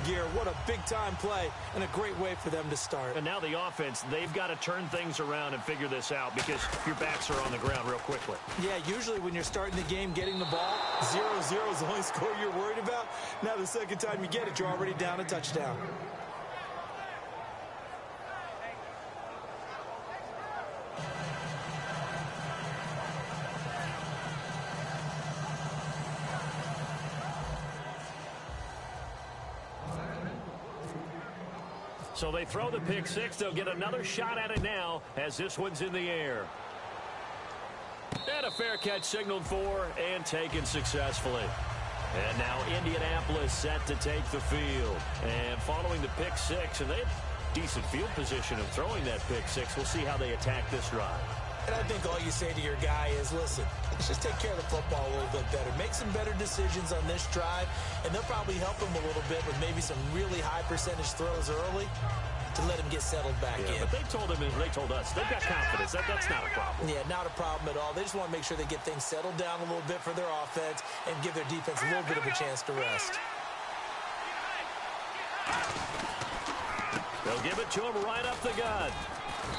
gear. What a big-time play and a great way for them to start. And now the offense, they've got to turn things around and figure this out because your backs are on the ground real quickly. Yeah, usually when you're starting the game, getting the ball, 0-0 is the only score you're worried about. Now the second time you get it, you're already down a touchdown. So they throw the pick six. They'll get another shot at it now as this one's in the air. And a fair catch signaled for and taken successfully. And now Indianapolis set to take the field. And following the pick six, and they have decent field position of throwing that pick six. We'll see how they attack this drive. And I think all you say to your guy is, listen, let's just take care of the football a little bit better. Make some better decisions on this drive, and they'll probably help him a little bit with maybe some really high percentage throws early to let him get settled back in. But they told him, and they told us, they've got confidence. That's not a problem. Yeah, not a problem at all. They just want to make sure they get things settled down a little bit for their offense and give their defense a little bit of a chance to rest. They'll give it to him right up the gut.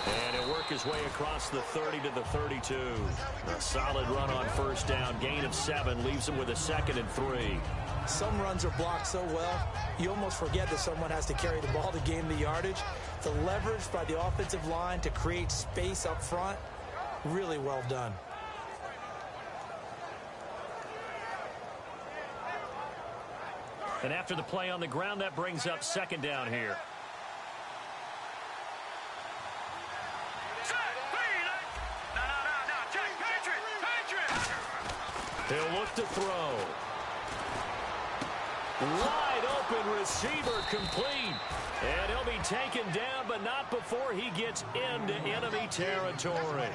And he'll work his way across the 30 to the 32. A solid run on first down. Gain of 7 leaves him with a 2nd and 3. Some runs are blocked so well, you almost forget that someone has to carry the ball to gain the yardage. The leverage by the offensive line to create space up front, really well done. And after the play on the ground, that brings up 2nd down here. He'll look to throw. Wide open receiver complete. And he'll be taken down, but not before he gets into enemy territory.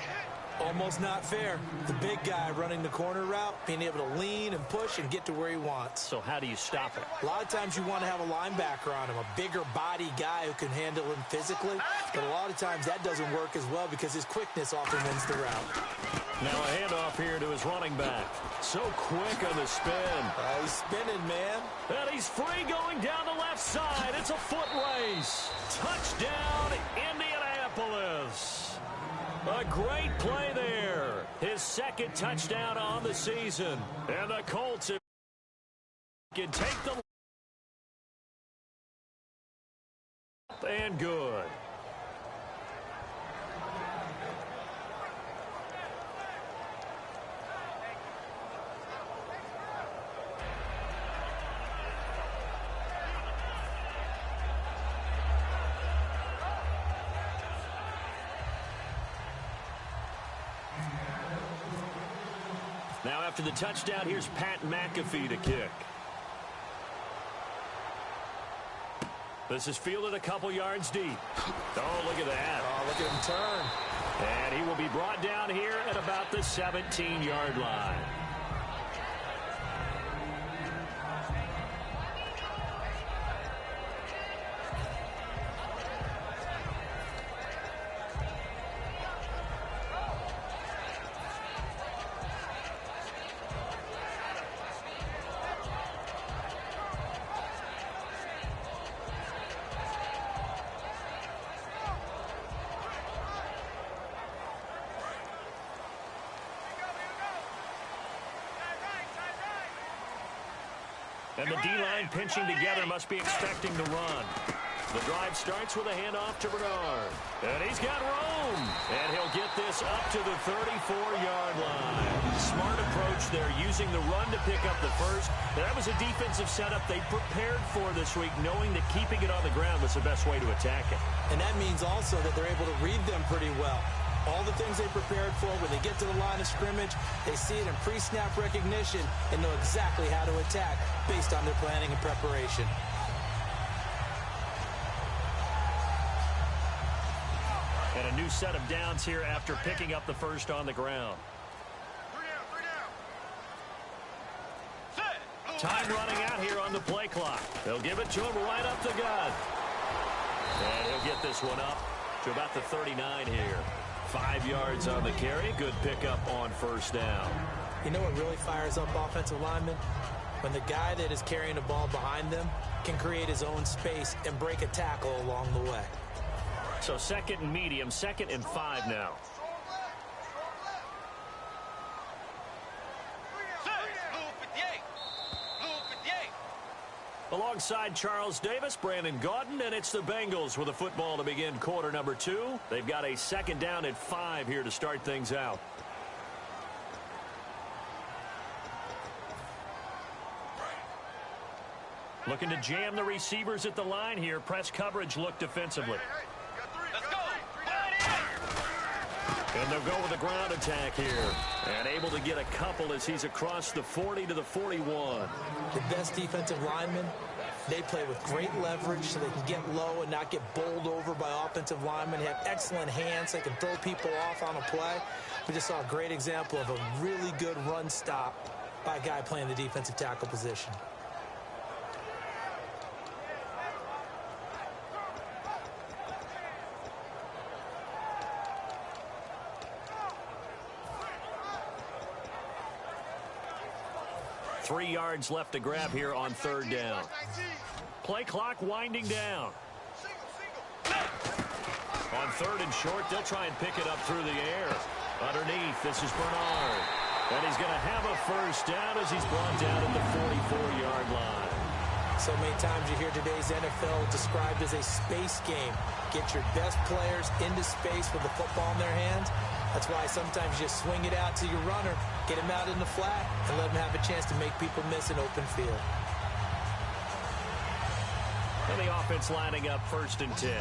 Almost not fair. The big guy running the corner route, being able to lean and push and get to where he wants. So how do you stop it? A lot of times you want to have a linebacker on him, a bigger body guy who can handle him physically. But a lot of times that doesn't work as well because his quickness often wins the route. Now a handoff here to his running back. So quick on the spin. He's spinning, man. And he's free going down the left side. It's a foot race. Touchdown, Indianapolis. A great play there. His 2nd touchdown on the season. And the Colts can take the and good. Now after the touchdown, here's Pat McAfee to kick. This is fielded a couple yards deep. Oh, look at that. Oh, look at him turn. And he will be brought down here at about the 17-yard line. And the D-line pinching together must be expecting the run. The drive starts with a handoff to Bernard. And he's got room. And he'll get this up to the 34-yard line. Smart approach there, using the run to pick up the first. That was a defensive setup they prepared for this week, knowing that keeping it on the ground was the best way to attack it. And that means also that they're able to read them pretty well. All the things they prepared for, when they get to the line of scrimmage, they see it in pre-snap recognition and know exactly how to attack based on their planning and preparation. And a new set of downs here after picking up the first on the ground. Time running out here on the play clock. They'll give it to him right up the gut. And he'll get this one up to about the 39 here. 5 yards on the carry. Good pickup on first down. You know what really fires up offensive linemen? when the guy that is carrying the ball behind them can create his own space and break a tackle along the way. So 2nd and medium, 2nd and 5 now. Alongside Charles Davis, Brandon Gaudin, and it's the Bengals with a football to begin quarter number 2. They've got a 2nd down at 5 here to start things out. Looking to jam the receivers at the line here. Press coverage look defensively. And they'll go with a ground attack here. And able to get a couple as he's across the 40 to the 41. The best defensive linemen, they play with great leverage so they can get low and not get bowled over by offensive linemen. They have excellent hands. They can throw people off on a play. We just saw a great example of a really good run stop by a guy playing the defensive tackle position. Three yards left to grab here on 3rd down. Play clock winding down. On 3rd and short, they'll try and pick it up through the air. Underneath, this is Bernard. And he's going to have a 1st down as he's brought down at the 44-yard line. So many times you hear today's NFL described as a space game. Get your best players into space with the football in their hands. That's why sometimes you just swing it out to your runner, get him out in the flat, and let him have a chance to make people miss an open field. And the offense lining up 1st and 10.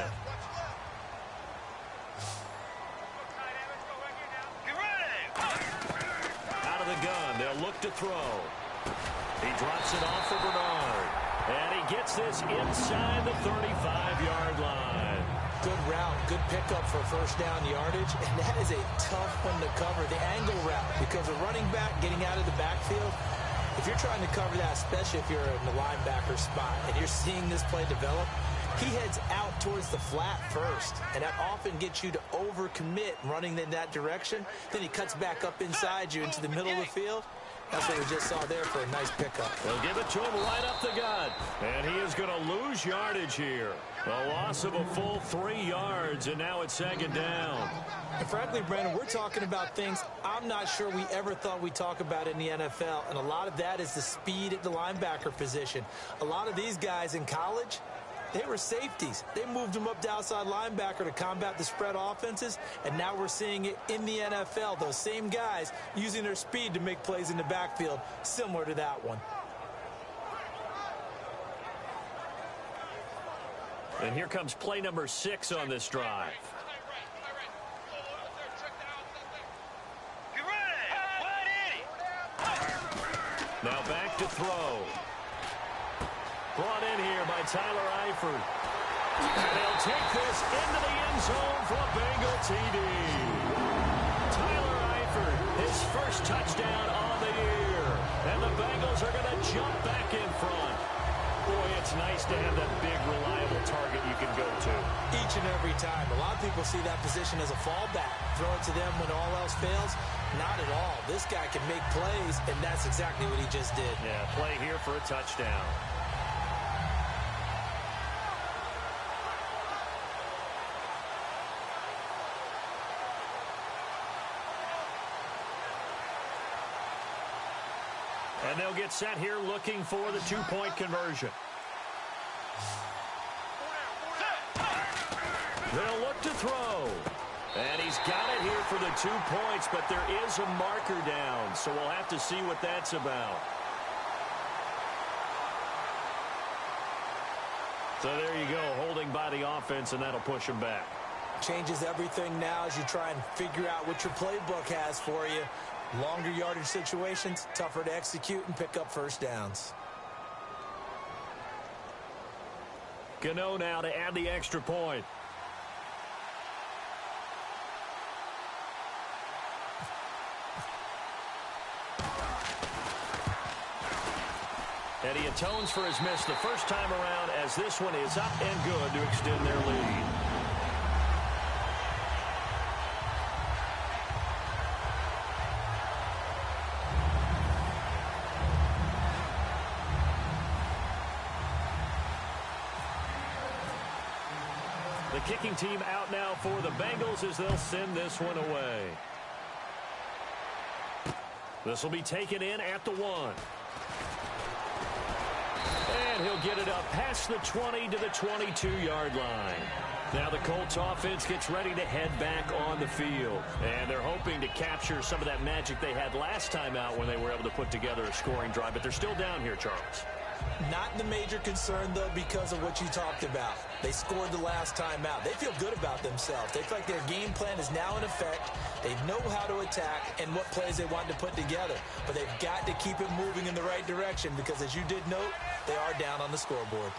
Out of the gun, they'll look to throw. He drops it off for Bernard. And he gets this inside the 35-yard line. Good route, good pickup for 1st down yardage, and that is a tough one to cover, the angle route, because a running back getting out of the backfield, if you're trying to cover that, especially if you're in the linebacker spot, and you're seeing this play develop, he heads out towards the flat first, and that often gets you to overcommit running in that direction. Then he cuts back up inside you into the middle of the field. That's what we just saw there for a nice pickup. They'll give it to him right up the gut. And he is going to lose yardage here. A loss of a full 3 yards, and now it's 2nd down. And frankly, Brandon, we're talking about things I'm not sure we ever thought we'd talk about in the NFL, and a lot of that is the speed at the linebacker position. A lot of these guys in college, they were safeties. They moved them up to outside linebacker to combat the spread offenses, and now we're seeing it in the NFL. Those same guys using their speed to make plays in the backfield, similar to that one. And here comes play number 6 on this drive. Now back to throw. Brought in here by Tyler Eifert. And they'll take this into the end zone for a Bengal TD. Tyler Eifert, his 1st touchdown on the year. And the Bengals are going to jump back in front. Boy, it's nice to have that big, reliable target you can go to. Each and every time. A lot of people see that position as a fallback. Throw it to them when all else fails. Not at all. This guy can make plays, and that's exactly what he just did. Yeah, play here for a touchdown. And they'll get set here looking for the 2-point conversion. They'll look to throw. And he's got it here for the 2 points, but there is a marker down, so we'll have to see what that's about. So there you go, holding by the offense, and that'll push him back. Changes everything now as you try and figure out what your playbook has for you. Longer yardage situations, tougher to execute and pick up 1st downs. Gano now to add the extra point. And he atones for his miss the first time around as this one is up and good to extend their lead. The kicking team out now for the Bengals as they'll send this one away. This will be taken in at the 1. And he'll get it up past the 20 to the 22-yard line. Now the Colts offense gets ready to head back on the field. And they're hoping to capture some of that magic they had last time out when they were able to put together a scoring drive. But they're still down here, Charles. Not the major concern, though, because of what you talked about. They scored the last time out. They feel good about themselves. They feel like their game plan is now in effect. They know how to attack and what plays they want to put together. But they've got to keep it moving in the right direction because, as you did note, they are down on the scoreboard.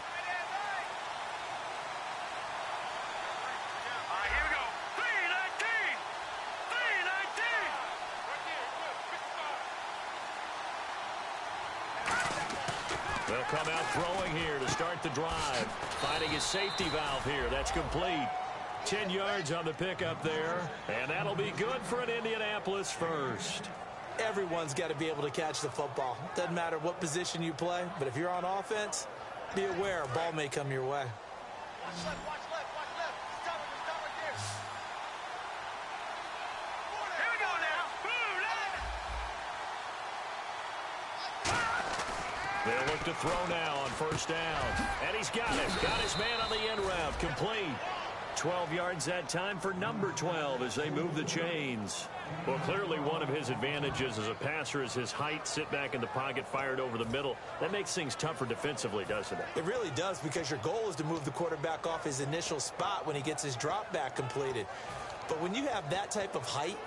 They'll come out throwing here to start the drive. Finding his safety valve here. That's complete. 10 yards on the pickup there. And that'll be good for an Indianapolis first. Everyone's got to be able to catch the football. Doesn't matter what position you play, but if you're on offense, be aware a ball may come your way. Watch left, watch left, watch left. Stop right there. Here we go now. They'll look to throw now on first down. And he's got it. Got his man on the end route. Complete. 12 yards that time for number 12 as they move the chains. Well, clearly one of his advantages as a passer is his height. Sit back in the pocket, fired over the middle. That makes things tougher defensively, doesn't it? It really does, because your goal is to move the quarterback off his initial spot when he gets his drop back completed. But when you have that type of height,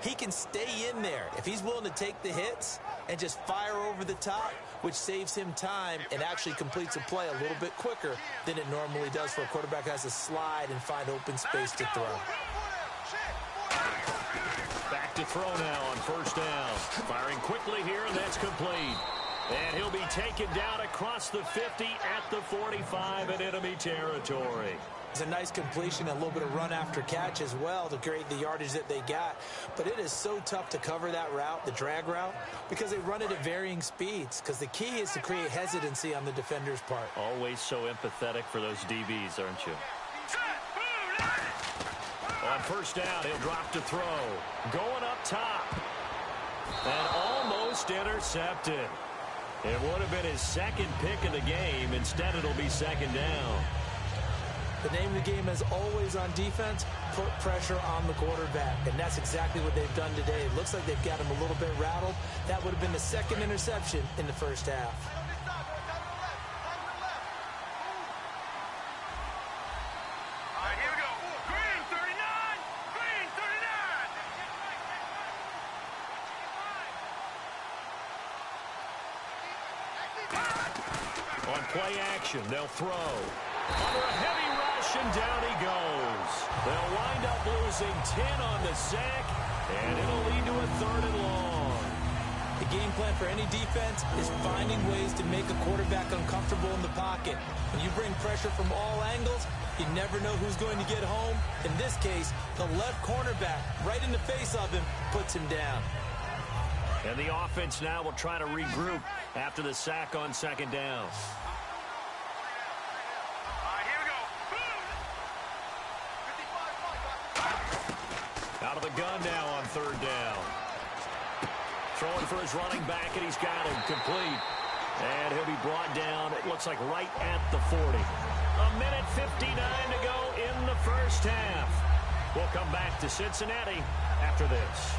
he can stay in there if he's willing to take the hits and just fire over the top, which saves him time and actually completes a play a little bit quicker than it normally does for a quarterback who has to slide and find open space to throw. Back to throw now on first down. Firing quickly here, and that's complete. And he'll be taken down across the 50 at the 45 in enemy territory. It's a nice completion, a little bit of run after catch as well to create the yardage that they got. But it is so tough to cover that route, the drag route, because they run it at varying speeds. Because the key is to create hesitancy on the defender's part. Always so empathetic for those DBs, aren't you? On first down, he'll drop to throw. Going up top. And almost intercepted. It would have been his second pick of the game. Instead, it'll be second down. The name of the game is always on defense, put pressure on the quarterback. And that's exactly what they've done today. It looks like they've got him a little bit rattled. That would have been the second interception in the first half. All right, here we go. Green 39. Green 39. On play action, they'll throw. Under a heavy rush, and down he goes. They'll wind up losing 10 on the sack, and it'll lead to a 3rd and long. The game plan for any defense is finding ways to make a quarterback uncomfortable in the pocket. When you bring pressure from all angles, you never know who's going to get home. In this case, the left cornerback, right in the face of him, puts him down. And the offense now will try to regroup after the sack on second down. Out of the gun now on third down. Throwing for his running back, and he's got him complete. And he'll be brought down, it looks like right at the 40. A minute 59 to go in the first half. We'll come back to Cincinnati after this.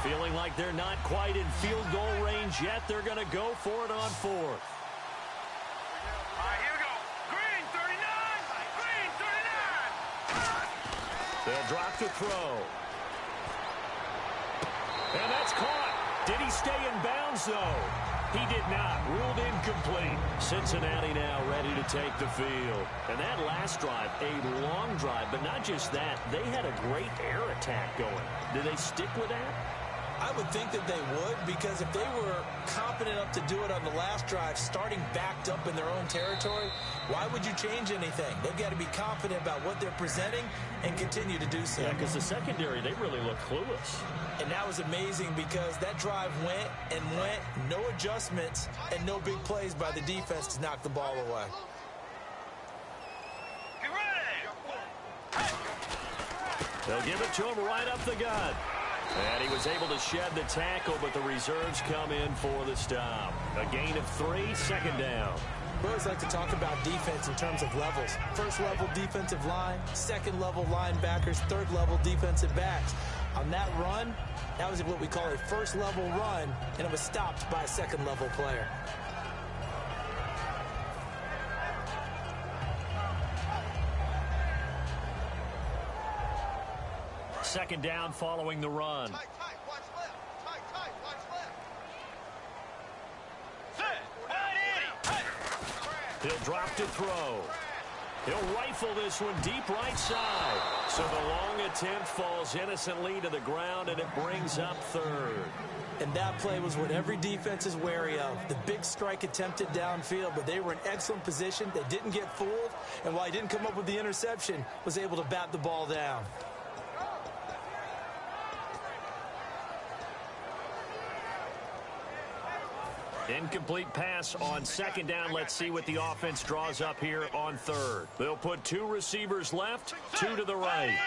Feeling like they're not quite in field goal range yet. They're going to go for it on 4th. All right, here we go. Green 39. Green 39. They'll drop to throw. And that's caught. Did he stay in bounds, though? He did not. Ruled incomplete. Cincinnati now ready to take the field. And that last drive, a long drive, but not just that. They had a great air attack going. Do they stick with that? I would think that they would, because if they were competent enough to do it on the last drive, starting backed up in their own territory, why would you change anything? They've got to be confident about what they're presenting and continue to do so. Yeah, because the secondary, they really look clueless. And that was amazing because that drive went and went, no adjustments, and no big plays by the defense to knock the ball away. Get ready! They'll give it to him right up the gut. And he was able to shed the tackle, but the reserves come in for the stop. A gain of 3, second down. We always like to talk about defense in terms of levels. First level defensive line, second level linebackers, third level defensive backs. On that run, that was what we call a first level run, and it was stopped by a second level player. Second down following the run. Tight, watch left. Tight, watch left. Set, hey. He'll drop to throw. He'll rifle this one deep right side. So the long attempt falls innocently to the ground, and it brings up third. And that play was what every defense is wary of. The big strike attempted downfield, but they were in excellent position. They didn't get fooled, and while he didn't come up with the interception, was able to bat the ball down. Incomplete pass on second down. Let's see what the offense draws up here on third. They'll put 2 receivers left, 2 to the right.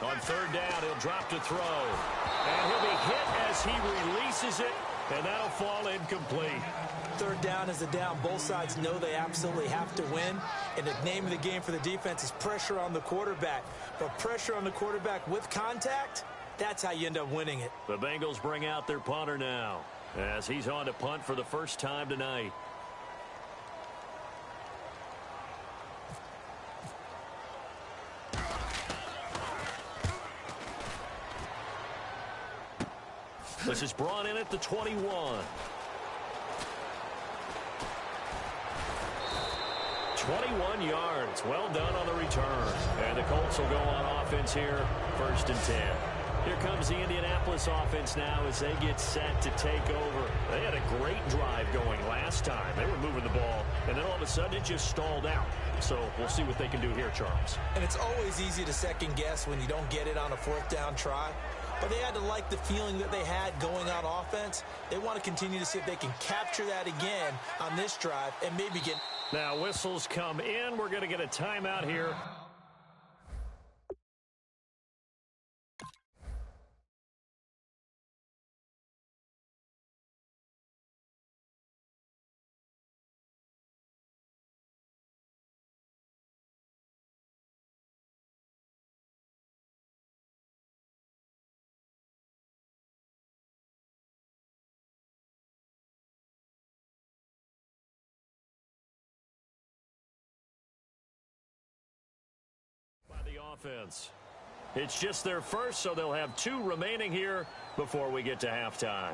On third down, he'll drop to throw. And he'll be hit as he releases it, and that'll fall incomplete. Third down is a down. Both sides know they absolutely have to win. And the name of the game for the defense is pressure on the quarterback. But pressure on the quarterback with contact, that's how you end up winning it. The Bengals bring out their punter now, as he's on to punt for the first time tonight. This is brought in at the 21. 21 yards. Well done on the return. And the Colts will go on offense here, 1st and 10. Here comes the Indianapolis offense now as they get set to take over. They had a great drive going last time. They were moving the ball, and then all of a sudden it just stalled out. So we'll see what they can do here, Charles. And it's always easy to second guess when you don't get it on a 4th down try. But they had to like the feeling that they had going on offense. They want to continue to see if they can capture that again on this drive and maybe get... Now whistles come in. We're going to get a timeout here. Offense. It's just their first, so they'll have 2 remaining here before we get to halftime.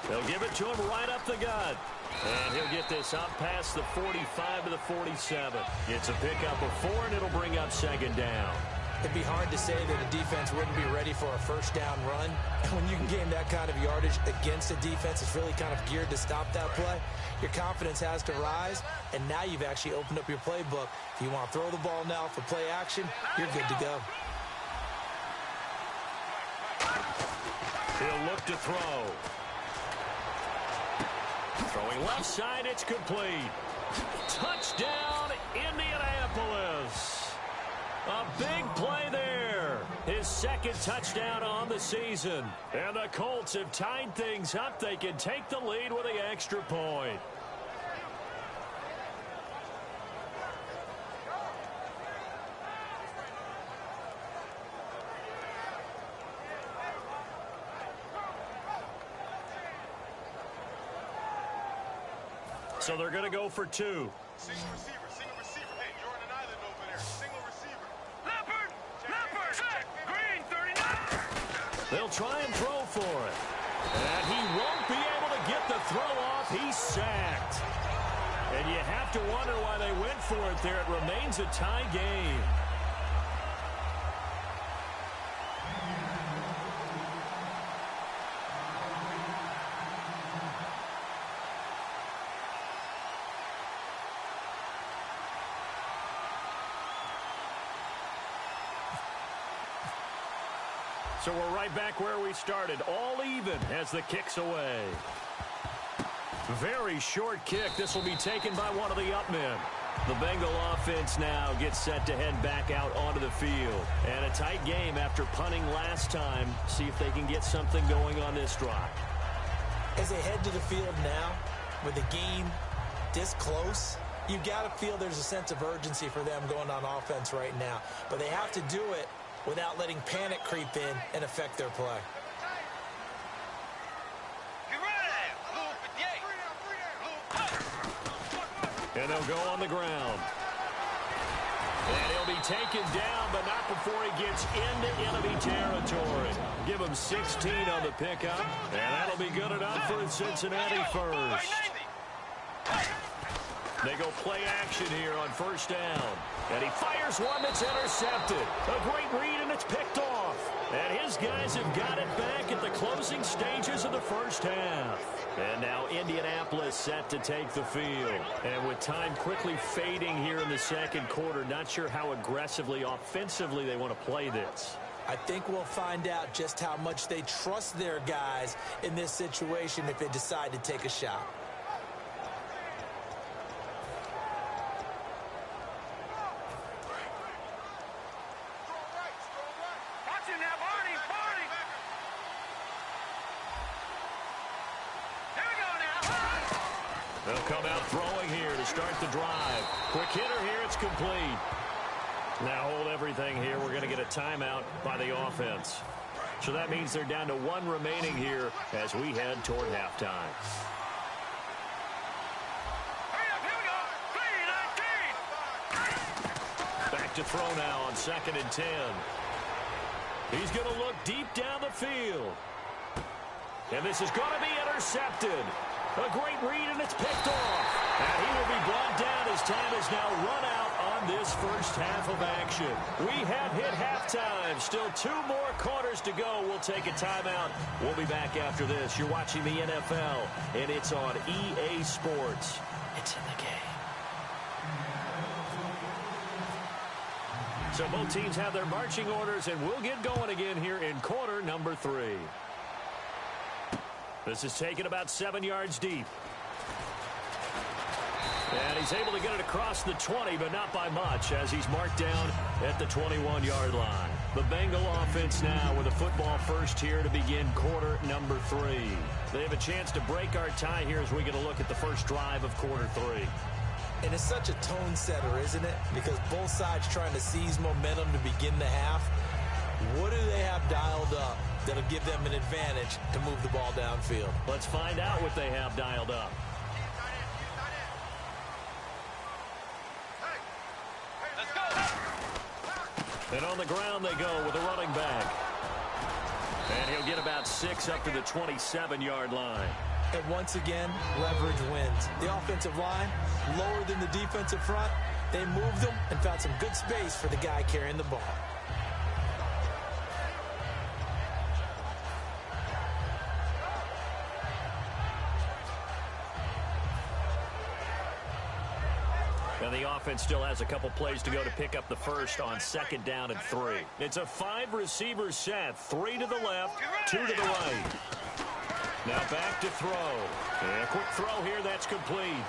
They'll give it to him right up the gut. And he'll get this up past the 45 to the 47. It's a pickup of 4, and it'll bring up 2nd down. It'd be hard to say that a defense wouldn't be ready for a 1st down run. And when you can gain that kind of yardage against a defense that's really kind of geared to stop that play, your confidence has to rise, and now you've actually opened up your playbook. If you want to throw the ball now for play action, you're good to go. He'll look to throw. Throwing left side, it's complete. Touchdown, Indianapolis. A big play there. His 2nd touchdown on the season. And the Colts have tied things up. They can take the lead with the extra point. So they're going to go for two. Single receiver, single receiver. Hey, you're on an island over there. Single receiver. Leopard! Leopard! Set! Green, 39! They'll try and throw for it. And he won't be able to get the throw off. He's sacked. And you have to wonder why they went for it there. It remains a tie game. So we're right back where we started, all even as the kick's away. Very short kick. This will be taken by one of the up men. The Bengal offense now gets set to head back out onto the field. And a tight game after punting last time. See if they can get something going on this drive. As they head to the field now, with the game this close, you've got to feel there's a sense of urgency for them going on offense right now. But they have to do it without letting panic creep in and affect their play. And they'll go on the ground. And he'll be taken down, but not before he gets into enemy territory. Give him 16 on the pickup, and that'll be good enough for Cincinnati first. They go play action here on first down. And he fires one that's intercepted. A great read, and it's picked off. And his guys have got it back at the closing stages of the first half. And now Indianapolis set to take the field. And with time quickly fading here in the second quarter, not sure how aggressively, offensively they want to play this. I think we'll find out just how much they trust their guys in this situation if they decide to take a shot. They'll come out throwing here to start the drive. Quick hitter here, it's complete. Now hold everything here. We're going to get a timeout by the offense. So that means they're down to one remaining here as we head toward halftime. Back to throw now on 2nd and 10. He's going to look deep down the field. And this is going to be intercepted. A great read, and it's picked off. And he will be brought down as time has now run out on this first half of action. We have hit halftime. Still 2 more quarters to go. We'll take a timeout. We'll be back after this. You're watching the NFL, and it's on EA Sports. It's in the game. So both teams have their marching orders, and we'll get going again here in quarter number 3. This is taken about 7 yards deep. And he's able to get it across the 20, but not by much, as he's marked down at the 21-yard line. The Bengal offense now with a football first here to begin quarter number 3. They have a chance to break our tie here as we get a look at the first drive of quarter 3. And it's such a tone setter, isn't it? Because both sides trying to seize momentum to begin the half. What do they have dialed up that'll give them an advantage to move the ball downfield? Let's find out what they have dialed up. And on the ground they go with a running back. And he'll get about 6 up to the 27-yard line. And once again, leverage wins. The offensive line, lower than the defensive front. They moved them and found some good space for the guy carrying the ball. And the offense still has a couple plays to go to pick up the first on 2nd down and 3. It's a 5-receiver set, 3 to the left, 2 to the right. Now back to throw. And a quick throw here, that's complete.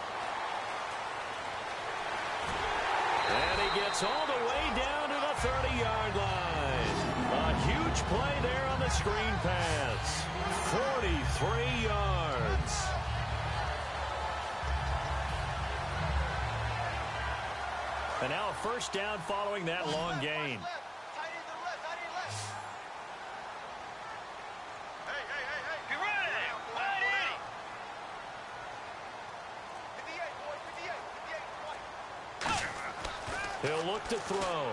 And he gets all the way down to the 30-yard line. A huge play there on the screen pass. 43 yards. And now a first down following that long gain. He'll look to throw.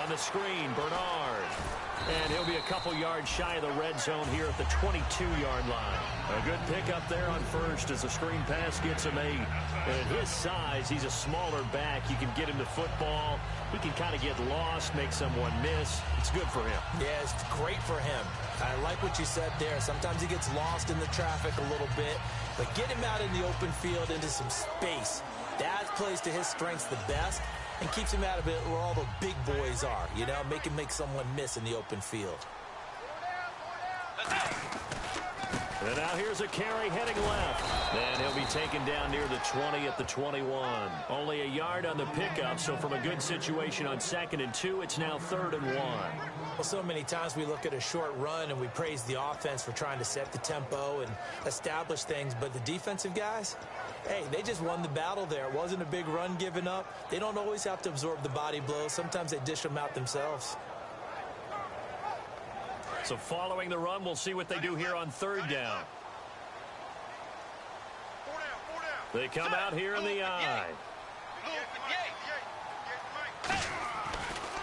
On the screen, Bernard. And he'll be a couple yards shy of the red zone here at the 22-yard line. A good pickup there on first as the screen pass gets him 8. And at his size, he's a smaller back. You can get him to football. He can kind of get lost, make someone miss. It's good for him. Yeah, it's great for him. I like what you said there. Sometimes he gets lost in the traffic a little bit. But get him out in the open field into some space. That plays to his strengths the best and keeps him out of it where all the big boys are. You know, make him make someone miss in the open field. And now here's a carry heading left. And he'll be taken down near the 20 at the 21. Only a yard on the pickup, so from a good situation on 2nd and 2, it's now 3rd and 1. Well, so many times we look at a short run and we praise the offense for trying to set the tempo and establish things, but the defensive guys, hey, they just won the battle there. It wasn't a big run given up. They don't always have to absorb the body blows. Sometimes they dish them out themselves. So following the run, we'll see what they do here on 3rd down. They come out here in the I.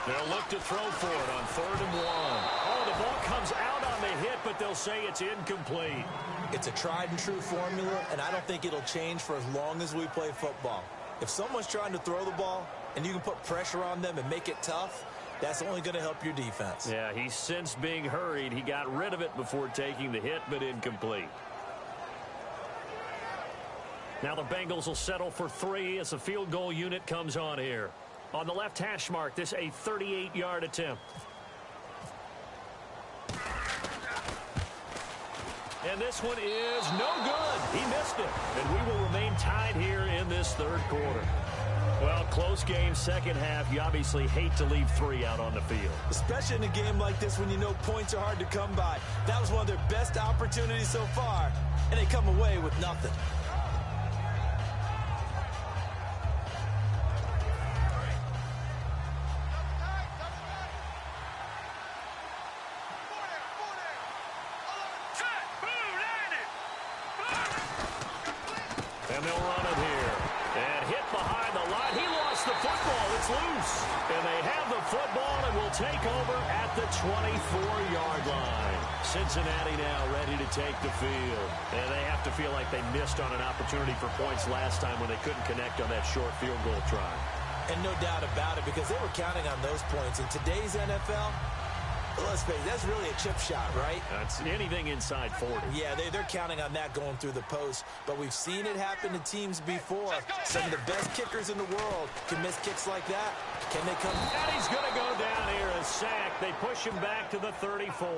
They'll look to throw for it on 3rd and 1. Oh, the ball comes out on the hit, but they'll say it's incomplete. It's a tried and true formula, and I don't think it'll change for as long as we play football. If someone's trying to throw the ball and you can put pressure on them and make it tough, that's only going to help your defense. Yeah, he sensed being hurried. He got rid of it before taking the hit, but incomplete. Now the Bengals will settle for 3 as the field goal unit comes on here. On the left hash mark, this a 38-yard attempt. And this one is no good. He missed it. And we will remain tied here in this 3rd quarter. Well, close game, second half. You obviously hate to leave 3 out on the field. Especially in a game like this when you know points are hard to come by. That was one of their best opportunities so far, and they come away with nothing. And they'll run it here. And hit behind the line. He lost the football. It's loose. And they have the football and will take over at the 24-yard line. Cincinnati now ready to take the field. And they have to feel like they missed on an opportunity for points last time when they couldn't connect on that short field goal try. And no doubt about it, because they were counting on those points. In today's NFL, let's face it, that's really a chip shot, right? That's anything inside 40. Yeah, they're counting on that going through the post. But we've seen it happen to teams before. Some of the best kickers in the world can miss kicks like that. Can they come? And he's going to go down here and sack. They push him back to the 34.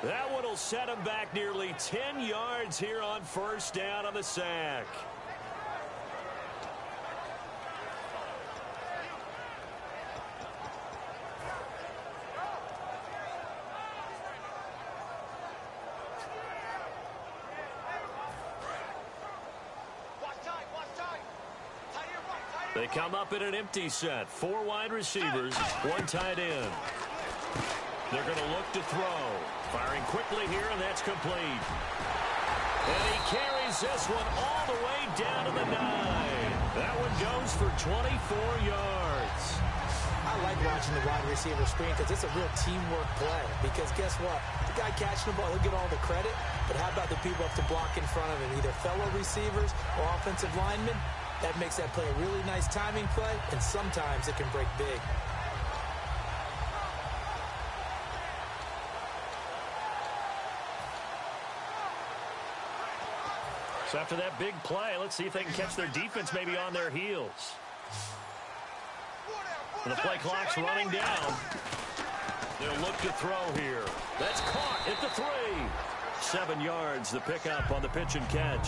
That one will set him back nearly 10 yards here on 1st down on the sack. They come up in an empty set. 4 wide receivers, 1 tight end. They're going to look to throw. Firing quickly here, and that's complete. And he carries this one all the way down to the 9. That one goes for 24 yards. I like watching the wide receiver screen because it's a real teamwork play. Because guess what? The guy catching the ball, he'll get all the credit. But how about the people who have to block in front of him, either fellow receivers or offensive linemen? That makes that play a really nice timing play, and sometimes it can break big. So after that big play, let's see if they can catch their defense maybe on their heels. And the play clock's running down. They'll look to throw here. That's caught at the 3. 7 yards, the pickup on the pitch and catch.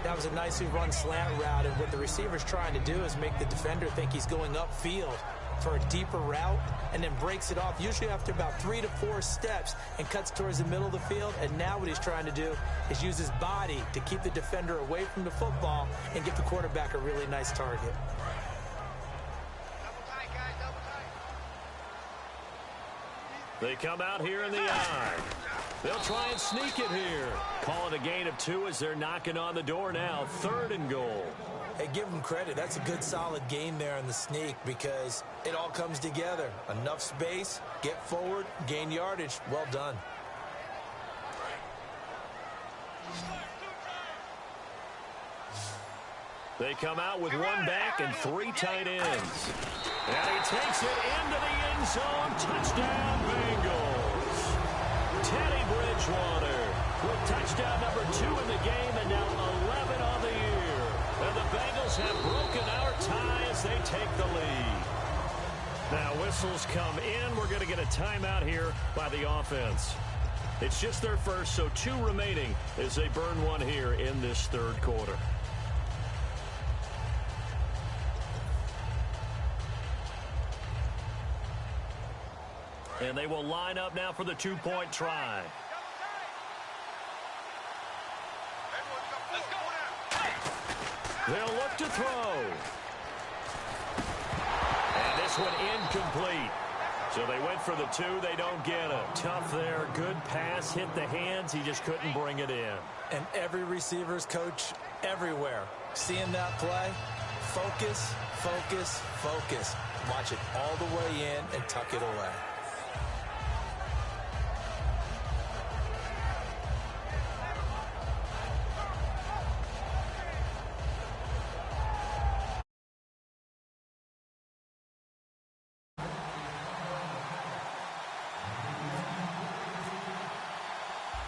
That was a nicely run slant route, and what the receiver's trying to do is make the defender think he's going upfield for a deeper route and then breaks it off, usually after about 3 to 4 steps, and cuts towards the middle of the field. And now what he's trying to do is use his body to keep the defender away from the football and give the quarterback a really nice target. They come out here in the I. They'll try and sneak it here. Call it a gain of 2 as they're knocking on the door now. 3rd and goal. Hey, give him credit. That's a good, solid gain there in the sneak because it all comes together. Enough space, get forward, gain yardage. Well done. They come out with one back and 3 tight ends. And he takes it into the end zone. Touchdown, Bengals. Teddy Bridgewater with touchdown number 2 in the game and now 11 on the year. And the Bengals have broken our tie as they take the lead. Now whistles come in. We're going to get a timeout here by the offense. It's just their first, so 2 remaining as they burn one here in this third quarter. And they will line up now for the 2-point try. They'll look to throw. And this one incomplete. So they went for the 2. They don't get it. Tough there. Good pass. Hit the hands. He just couldn't bring it in. And every receiver's coach everywhere. Seeing that play, focus, focus, focus. Watch it all the way in and tuck it away.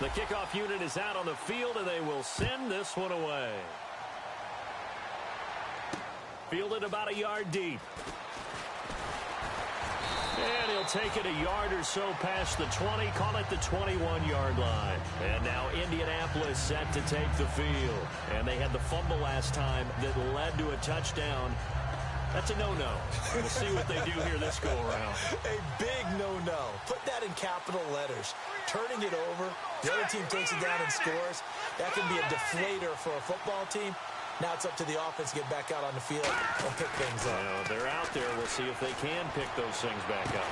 The kickoff unit is out on the field, and they will send this one away. Fielded about a yard deep. And he'll take it a yard or so past the 20, call it the 21-yard line. And now Indianapolis set to take the field. And they had the fumble last time that led to a touchdown. That's a no-no. We'll see what they do here this go-around. A big no-no. Put that in capital letters. Turning it over, the other team takes it down and scores. That can be a deflator for a football team. Now it's up to the offense to get back out on the field and pick things up. They're out there. We'll see if they can pick those things back up.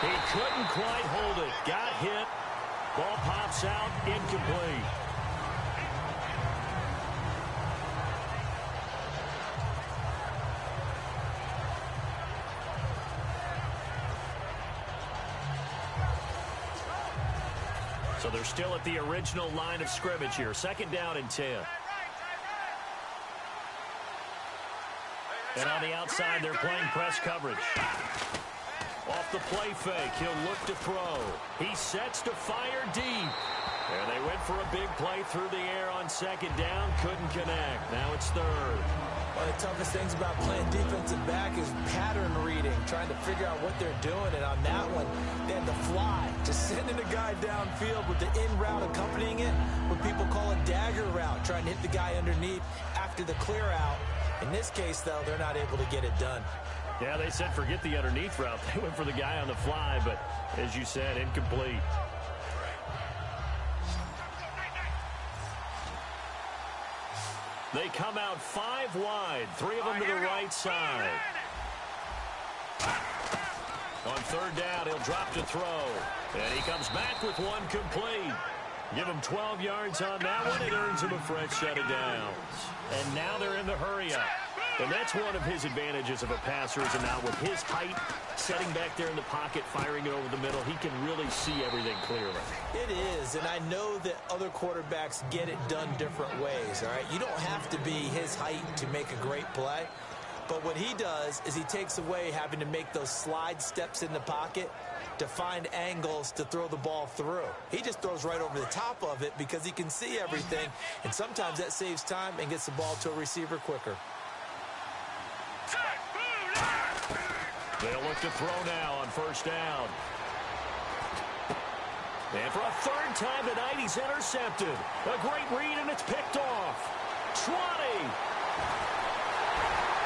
He couldn't quite hold it. Got hit. Ball pops out. Incomplete. So they're still at the original line of scrimmage here. 2nd down and 10. And on the outside, they're playing press coverage. Off the play fake, he'll look to throw. He sets to fire deep. And they went for a big play through the air on 2nd down. Couldn't connect. Now it's 3rd. One of the toughest things about playing defensive back is pattern reading, trying to figure out what they're doing. And on that one, they had to fly, just sending a guy downfield with the in route accompanying it, what people call a dagger route, trying to hit the guy underneath after the clear out. In this case, though, they're not able to get it done. Yeah, they said forget the underneath route. They went for the guy on the fly, but as you said, incomplete. They come out 5 wide, 3 of them to the right side. On 3rd down, he'll drop to throw. And he comes back with one complete. Give him 12 yards on that one. It earns him a fresh set of downs. And now they're in the hurry-up. And that's one of his advantages of a passer is now with his height, setting back there in the pocket, firing it over the middle, he can really see everything clearly. It is, and I know that other quarterbacks get it done different ways, all right? You don't have to be his height to make a great play. But what he does is he takes away having to make those slide steps in the pocket to find angles to throw the ball through. He just throws right over the top of it because he can see everything, and sometimes that saves time and gets the ball to a receiver quicker. They'll look to throw now on 1st down. And for a 3rd time tonight, he's intercepted. A great read, and it's picked off. 20.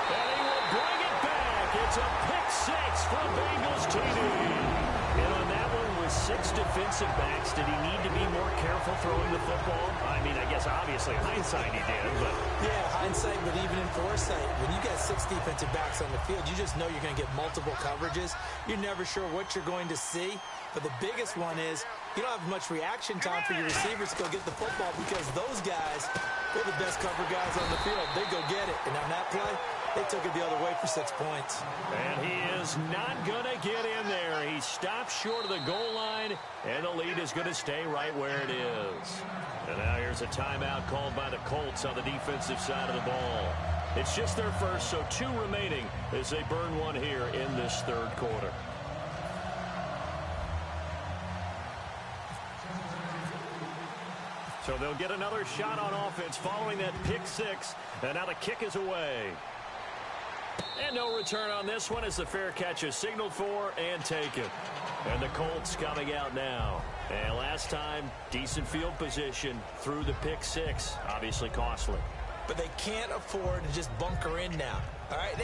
And he will bring it back. It's a pick 6 for Bengals TD. And on that one with 6 against defensive backs, did he need to be more careful throwing the football? I mean, I guess obviously hindsight he did, but... Yeah, hindsight, but even in foresight, when you got 6 defensive backs on the field, you just know you're going to get multiple coverages. You're never sure what you're going to see. But the biggest one is you don't have much reaction time for your receivers to go get the football because those guys, they're the best cover guys on the field. They go get it. And on that play, they took it the other way for 6 points. And he is not going to get in there. He stopped short of the goal line, and the lead is going to stay right where it is. And now here's a timeout called by the Colts on the defensive side of the ball. It's just their first, so 2 remaining as they burn one here in this third quarter. So they'll get another shot on offense following that pick 6, and now the kick is away. And no return on this one as the fair catch is signaled for and taken. And the Colts coming out now. And last time, decent field position through the pick 6. Obviously costly. But they can't afford to just bunker in now. All right,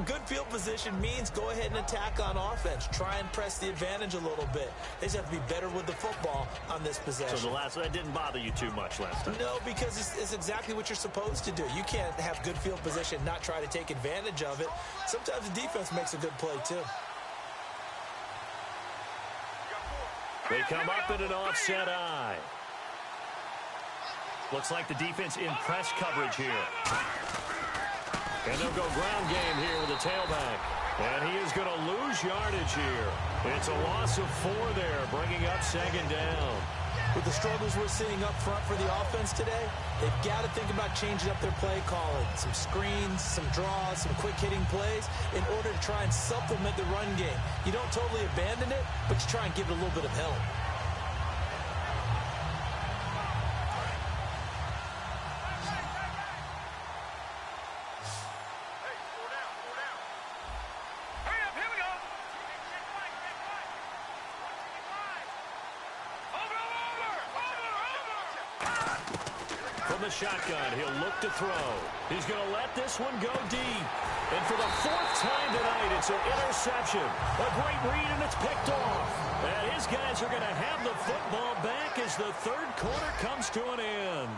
good field position means go ahead and attack on offense. Try and press the advantage a little bit. They just have to be better with the football on this possession. So that didn't bother you too much last time? No, because it's exactly what you're supposed to do. You can't have good field position, not try to take advantage of it. Sometimes the defense makes a good play, too. They come up in an offset eye. Looks like the defense in press coverage here. And they'll go ground game here with the tailback. And he is going to lose yardage here. It's a loss of 4 there, bringing up 2nd down. With the struggles we're seeing up front for the offense today, they've got to think about changing up their play calling. Some screens, some draws, some quick-hitting plays in order to try and supplement the run game. You don't totally abandon it, but you try and give it a little bit of help. Shotgun. He'll look to throw. He's going to let this one go deep. And for the 4th time tonight, it's an interception. A great read, and it's picked off. And his guys are going to have the football back as the third quarter comes to an end.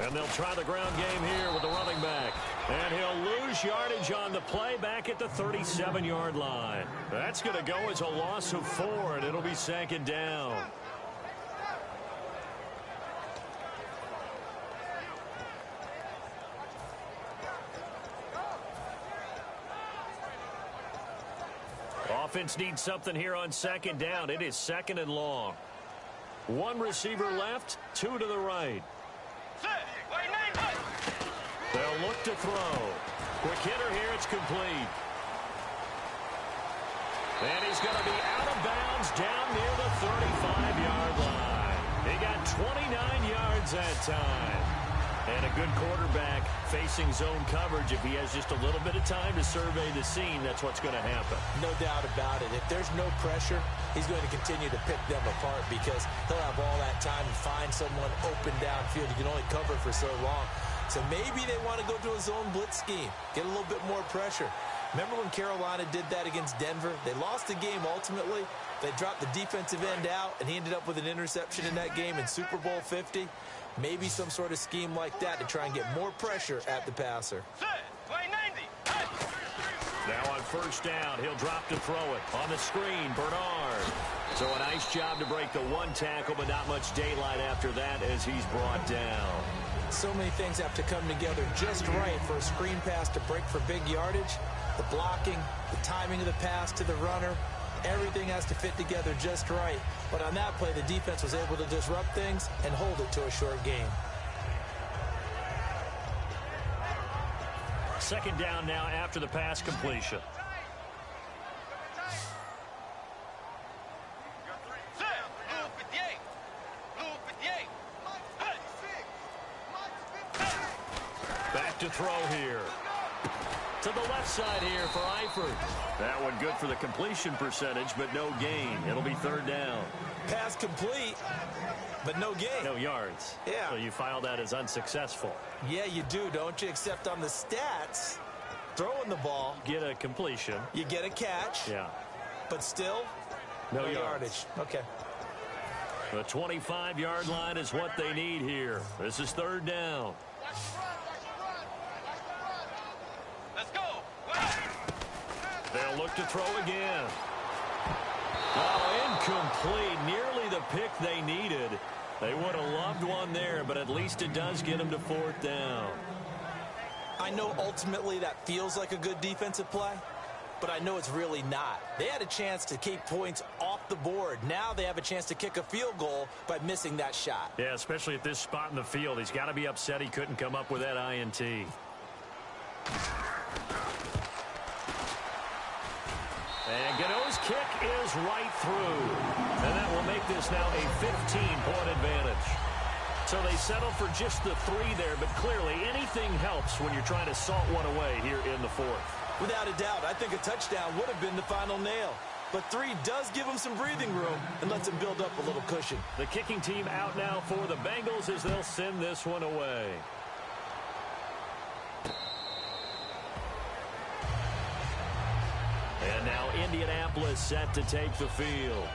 And they'll try the ground game here with the running back. And he'll lose yardage on the play back at the 37-yard line. That's going to go as a loss of 4, and it'll be 2nd down. Offense needs something here on 2nd down. It is 2nd and long. 1 receiver left, 2 to the right. They'll look to throw. Quick hitter here. It's complete. And he's going to be out of bounds down near the 35-yard line. He got 29 yards that time. And a good quarterback facing zone coverage. If he has just a little bit of time to survey the scene, that's what's going to happen. No doubt about it. If there's no pressure, he's going to continue to pick them apart because he'll have all that time to find someone open downfield. You can only cover for so long. So maybe they want to go to a zone blitz scheme, get a little bit more pressure. Remember when Carolina did that against Denver? They lost the game ultimately. They dropped the defensive end out, and he ended up with an interception in that game in Super Bowl 50. Maybe some sort of scheme like that to try and get more pressure at the passer. Now on 1st down, he'll drop to throw it. On the screen, Bernard. So a nice job to break the 1 tackle, but not much daylight after that as he's brought down. So many things have to come together just right for a screen pass to break for big yardage. The blocking, the timing of the pass to the runner, everything has to fit together just right. But on that play, the defense was able to disrupt things and hold it to a short game. 2nd down now after the pass completion. Back to throw here. To the left side here for Eifert. That one good for the completion percentage, but no gain. It'll be third down. Pass complete, but no gain. No yards. Yeah. So you file that as unsuccessful. Yeah, you do, don't you? Except on the stats, throwing the ball. Get a completion. You get a catch. Yeah. But still, no yardage. Okay. The 25-yard line is what they need here. This is third down. Let's go. They'll look to throw again. Oh, incomplete. Nearly the pick they needed. They would have loved one there, but at least it does get them to fourth down. I know ultimately that feels like a good defensive play, but I know it's really not. They had a chance to keep points off the board. Now they have a chance to kick a field goal by missing that shot. Yeah, especially at this spot in the field. He's got to be upset he couldn't come up with that INT. And Gano's kick is right through. And that will make this now a 15-point advantage. So they settle for just the 3 there, but clearly anything helps when you're trying to salt one away here in the fourth. Without a doubt, I think a touchdown would have been the final nail. But 3 does give them some breathing room and lets them build up a little cushion. The kicking team out now for the Bengals as they'll send this one away. And now Indianapolis set to take the field.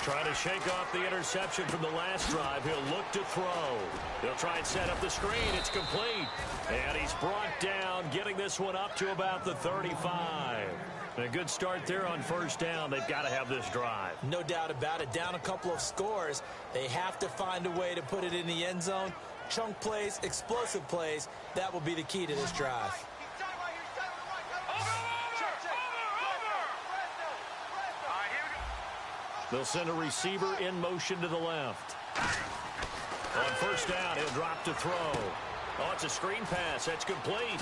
Trying to shake off the interception from the last drive. He'll look to throw. He'll try and set up the screen. It's complete. And he's brought down, getting this one up to about the 35. And a good start there on first down. They've got to have this drive. No doubt about it. Down a couple of scores. They have to find a way to put it in the end zone. Chunk plays, explosive plays. That will be the key to this drive. They'll send a receiver in motion to the left. On first down, he'll drop to throw. Oh, it's a screen pass. That's complete.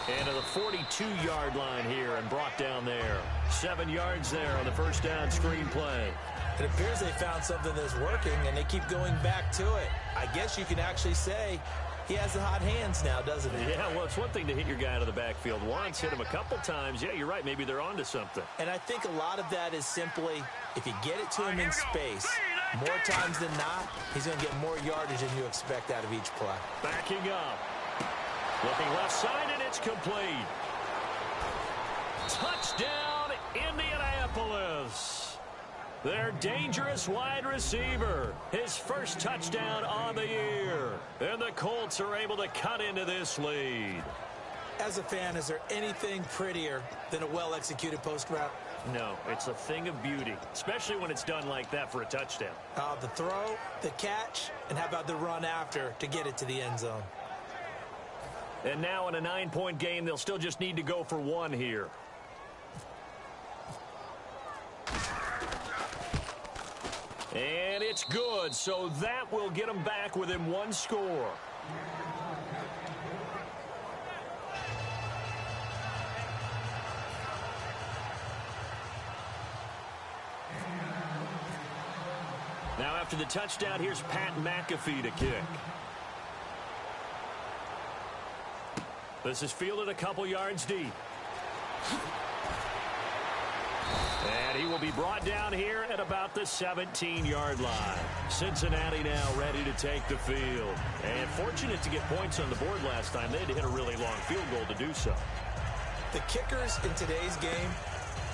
And to the 42-yard line here and brought down there. 7 yards there on the first down screen play. It appears they found something that's working, and they keep going back to it. I guess you can actually say he has the hot hands now, doesn't he? Yeah, well, it's one thing to hit your guy out of the backfield once, hit him a couple times. Yeah, you're right. Maybe they're onto something. And I think a lot of that is simply if you get it to him in space, more times than not, he's going to get more yardage than you expect out of each play. Backing up. Looking left side, and it's complete. Touchdown, Indianapolis. Their dangerous wide receiver. His first touchdown on the year. And the Colts are able to cut into this lead. As a fan, is there anything prettier than a well-executed post route? No, it's a thing of beauty, especially when it's done like that for a touchdown. The throw, the catch, and how about the run after to get it to the end zone? And now in a 9-point game, they'll still just need to go for 1 here. And it's good, so that will get them back within 1 score. Now after the touchdown, here's Pat McAfee to kick. This is fielded a couple yards deep. And he will be brought down here at about the 17-yard line. Cincinnati now ready to take the field. And fortunate to get points on the board last time. They had to hit a really long field goal to do so. The kickers in today's game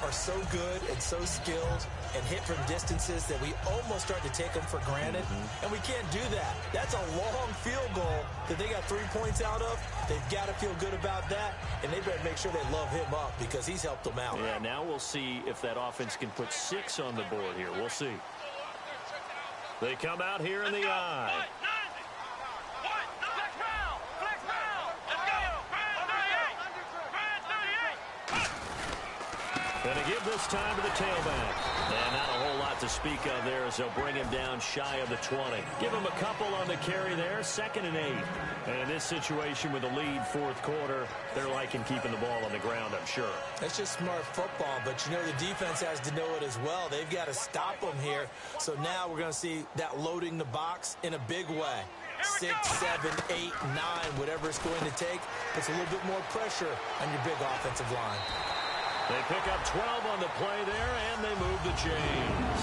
are so good and so skilled and hit from distances that we almost start to take them for granted. And we can't do that. That's a long field goal that they got 3 points out of. They've got to feel good about that, and they better make sure they love him up because he's helped them out. Yeah, now we'll see if that offense can put 6 on the board here. We'll see. They come out here in the I. And to give this time to the tailback. And not a whole lot to speak of there as they'll bring him down shy of the 20. Give him a couple on the carry there, 2nd and 8. And in this situation with the lead fourth quarter, they're liking keeping the ball on the ground, I'm sure. That's just smart football, but you know the defense has to know it as well. They've got to stop them here. So now we're going to see that loading the box in a big way. 6, 7, 8, 9, whatever it's going to take. Puts a little bit more pressure on your big offensive line. They pick up 12 on the play there, and they move the chains.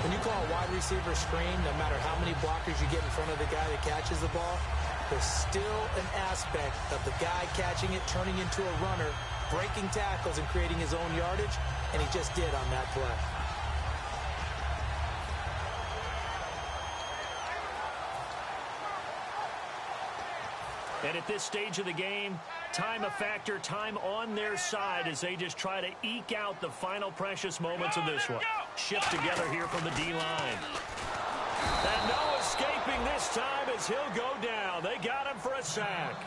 When you call a wide receiver screen, no matter how many blockers you get in front of the guy that catches the ball, there's still an aspect of the guy catching it, turning into a runner, breaking tackles, and creating his own yardage, and he just did on that play. And at this stage of the game, time a factor, time on their side as they just try to eke out the final precious moments of this one. Shift together here from the D-line. And no escaping this time as he'll go down. They got him for a sack.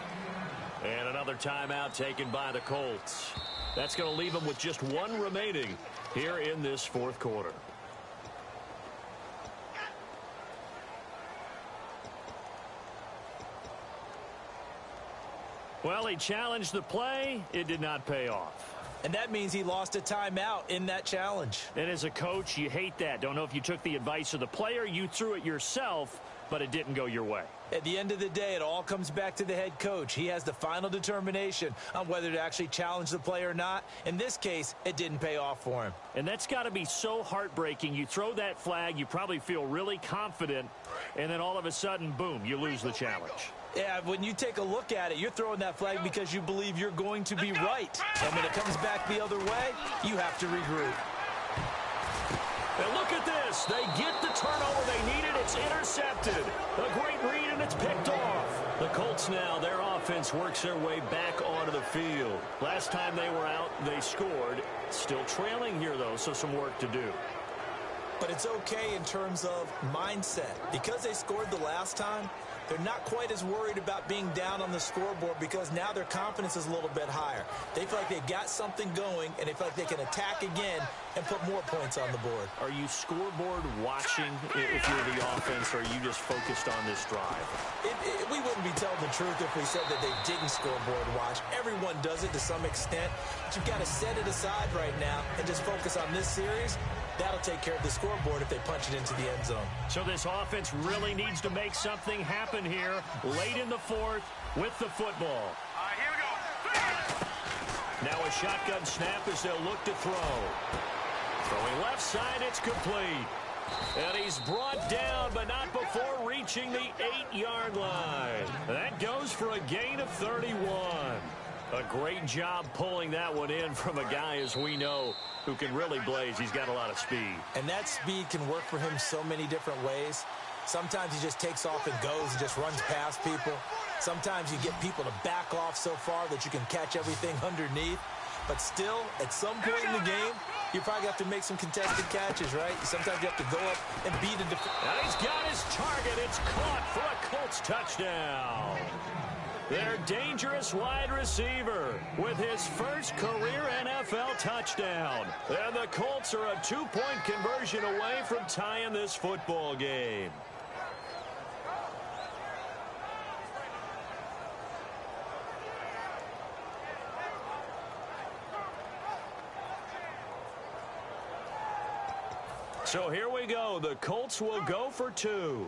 And another timeout taken by the Colts. That's going to leave them with just one remaining here in this fourth quarter. Well, he challenged the play. It did not pay off. And that means he lost a timeout in that challenge. And as a coach, you hate that. Don't know if you took the advice of the player, you threw it yourself, but it didn't go your way. At the end of the day, it all comes back to the head coach. He has the final determination on whether to actually challenge the play or not. In this case, it didn't pay off for him. And that's got to be so heartbreaking. You throw that flag, you probably feel really confident, and then all of a sudden, boom, you lose the challenge. Yeah, when you take a look at it, you're throwing that flag because you believe you're going to be right. And when it comes back the other way, you have to regroup. And look at this. They get the turnover they needed. It's intercepted. A great read, and it's picked off. The Colts now, their offense works their way back onto the field. Last time they were out, they scored. Still trailing here, though, so some work to do. But it's okay in terms of mindset. Because they scored the last time, they're not quite as worried about being down on the scoreboard because now their confidence is a little bit higher. They feel like they've got something going, and they feel like they can attack again and put more points on the board. Are you scoreboard watching if you're the offense, or are you just focused on this drive? We wouldn't be telling the truth if we said that they didn't scoreboard watch. Everyone does it to some extent, but you've got to set it aside right now and just focus on this series. That'll take care of the scoreboard if they punch it into the end zone. So this offense really needs to make something happen here late in the fourth with the football. All right, here we go. Now a shotgun snap as they'll look to throw. Throwing left side, it's complete. And he's brought down, but not before reaching the 8-yard line. That goes for a gain of 31. A great job pulling that one in from a guy, as we know, who can really blaze. He's got a lot of speed. And that speed can work for him so many different ways. Sometimes he just takes off and goes and just runs past people. Sometimes you get people to back off so far that you can catch everything underneath. But still, at some point in the game, you probably have to make some contested catches, right? Sometimes you have to go up and beat a defense. And he's got his target. It's caught for a Colts touchdown. Their dangerous wide receiver with his first career NFL touchdown. And the Colts are a 2-point conversion away from tying this football game. So here we go. The Colts will go for 2.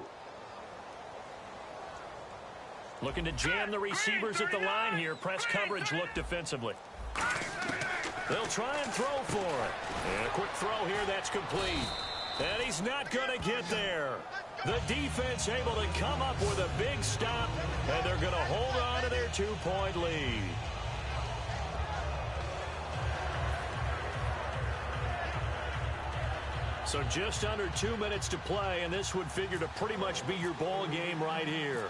Looking to jam the receivers at the line here. Press coverage look defensively. They'll try and throw for it. And a quick throw here that's complete. And he's not going to get there. The defense able to come up with a big stop. And they're going to hold on to their 2-point lead. So just under 2 minutes to play, and this would figure to pretty much be your ball game right here.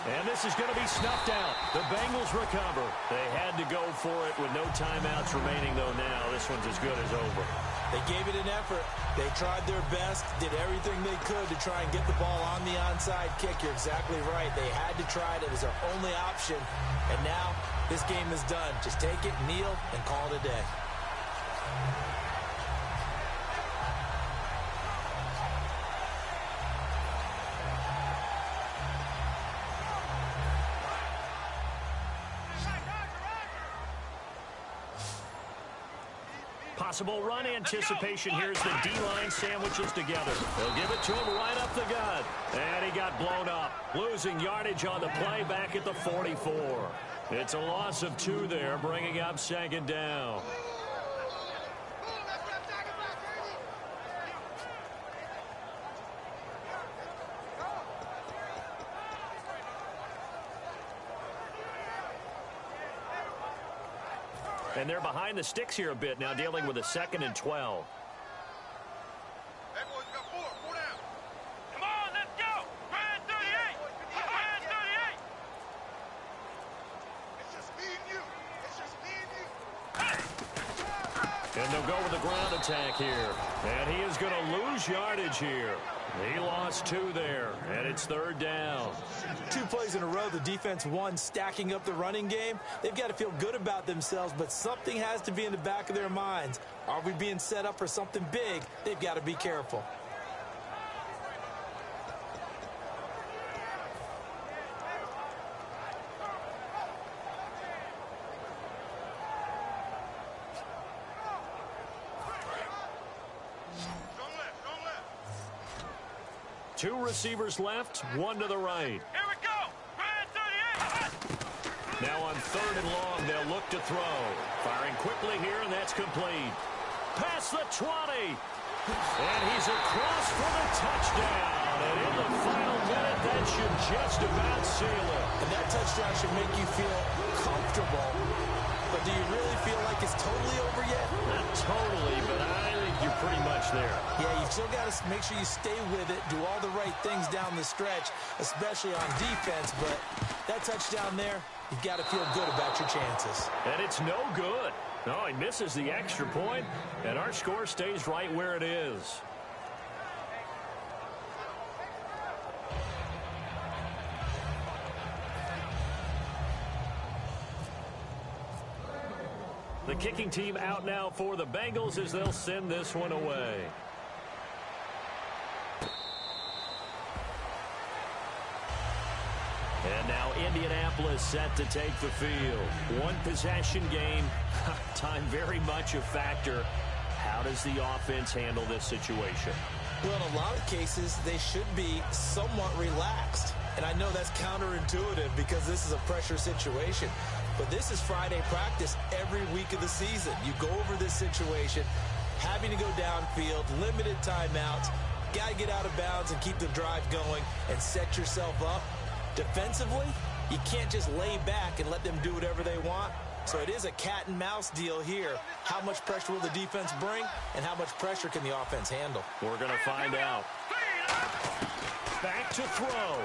And this is going to be snuffed out. The Bengals recover. They had to go for it with no timeouts remaining, though now. This one's as good as over. They gave it an effort. They tried their best, did everything they could to try and get the ball on the onside kick. You're exactly right. They had to try it. It was their only option. And now this game is done. Just take it, kneel, and call it a day. Possible run anticipation. Here's the D-line sandwiches together. They'll give it to him right up the gut. And he got blown up. Losing yardage on the play back at the 44. It's a loss of 2 there, bringing up 2nd down. And they're behind the sticks here a bit now, dealing with a 2nd and 12. Hey, boys, we got 4. 4 down. Come on, let's go. Brand 38. Brand 38. It's just me and you. It's just me and you. And they'll go with the ground attack here. And he is going to lose yardage here. He lost 2 there, and it's 3rd down. 2 plays in a row, the defense won, stacking up the running game. They've got to feel good about themselves, but something has to be in the back of their minds. Are we being set up for something big? They've got to be careful. Strong left, strong left. 2 receivers left, 1 to the right. Here we go. Brand 38. Now on 3rd and long, they'll look to throw. Firing quickly here, and that's complete. Past the 20. And he's across for the touchdown. And in the final minute, that should just about seal it. And that touchdown should make you feel comfortable. But do you really feel like it's totally over yet? Not totally, but I think you're pretty much there. Yeah, you've still got to make sure you stay with it, do all the right things down the stretch, especially on defense. But that touchdown there, you've got to feel good about your chances. And it's no good. No, he misses the extra point, and our score stays right where it is. The kicking team out now for the Bengals as they'll send this one away. And now Indianapolis set to take the field. 1 possession game. Time very much a factor. How does the offense handle this situation? Well, in a lot of cases, they should be somewhat relaxed. And I know that's counterintuitive because this is a pressure situation. But this is Friday practice every week of the season. You go over this situation, having to go downfield, limited timeouts, got to get out of bounds and keep the drive going and set yourself up. Defensively, you can't just lay back and let them do whatever they want. So it is a cat and mouse deal here. How much pressure will the defense bring, and how much pressure can the offense handle? We're going to find out. Back to throw.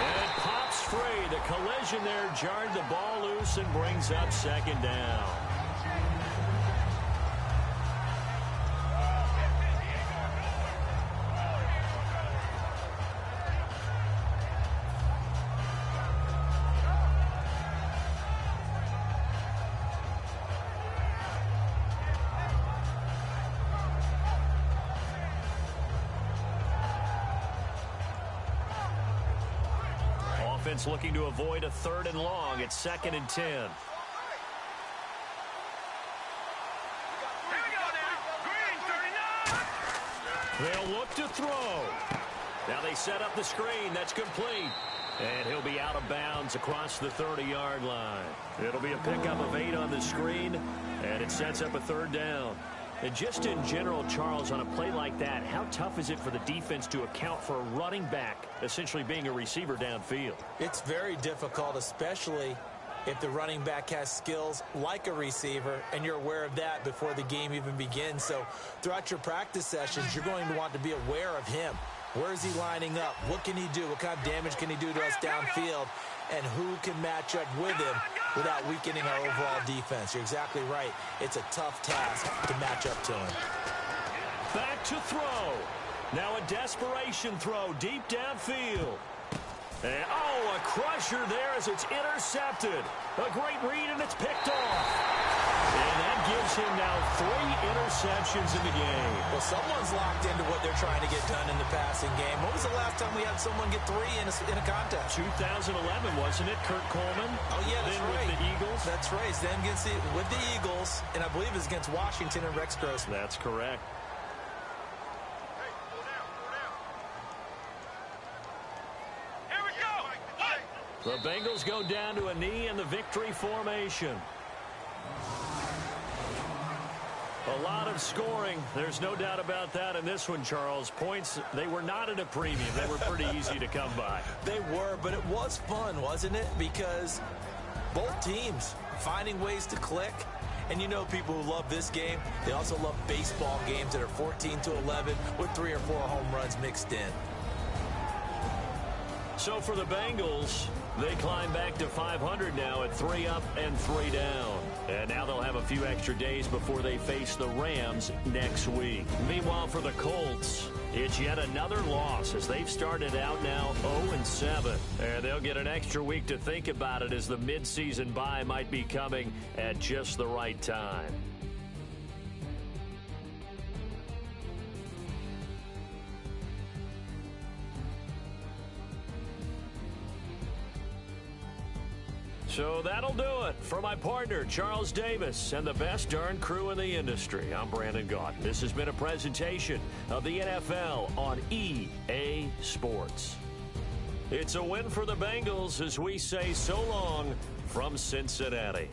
And it pops free. The collision there jarred the ball loose and brings up 2nd down. Offense looking to avoid a 3rd and long. It's 2nd and 10. Here we go now. Green 39. They'll look to throw. Now they set up the screen. That's complete. And he'll be out of bounds across the 30-yard line. It'll be a pickup of 8 on the screen, and it sets up a 3rd down. And just in general, Charles, on a play like that, how tough is it for the defense to account for a running back essentially being a receiver downfield? It's very difficult, especially if the running back has skills like a receiver, and you're aware of that before the game even begins. So throughout your practice sessions, you're going to want to be aware of him. Where's he lining up? What can he do? What kind of damage can he do to us downfield? And who can match up with him without weakening our overall defense? You're exactly right. It's a tough task to match up to him. Back to throw. Now a desperation throw deep downfield. And, oh, a crusher there as it's intercepted. A great read, and it's picked off. And that gives him now 3 interceptions in the game. Well, someone's locked into what they're trying to get done in the passing game. When was the last time we had someone get 3 in a contest? 2011, wasn't it, Kurt Coleman? Oh, yeah, that's then right. With the Eagles? That's right. Then with the Eagles, and I believe it's against Washington and Rex Grossman. That's correct. The Bengals go down to a knee in the victory formation. A lot of scoring. There's no doubt about that in this one, Charles. Points, they were not at a premium. They were pretty easy to come by. They were, but it was fun, wasn't it? Because both teams finding ways to click. And you know people who love this game, they also love baseball games that are 14-11 with 3 or 4 home runs mixed in. So for the Bengals, they climb back to 500 now at 3 up and 3 down. And now they'll have a few extra days before they face the Rams next week. Meanwhile, for the Colts, it's yet another loss as they've started out now 0-7. And they'll get an extra week to think about it as the midseason bye might be coming at just the right time. So that'll do it. For my partner, Charles Davis, and the best darn crew in the industry, I'm Brandon Gaudin. This has been a presentation of the NFL on EA Sports. It's a win for the Bengals as we say so long from Cincinnati.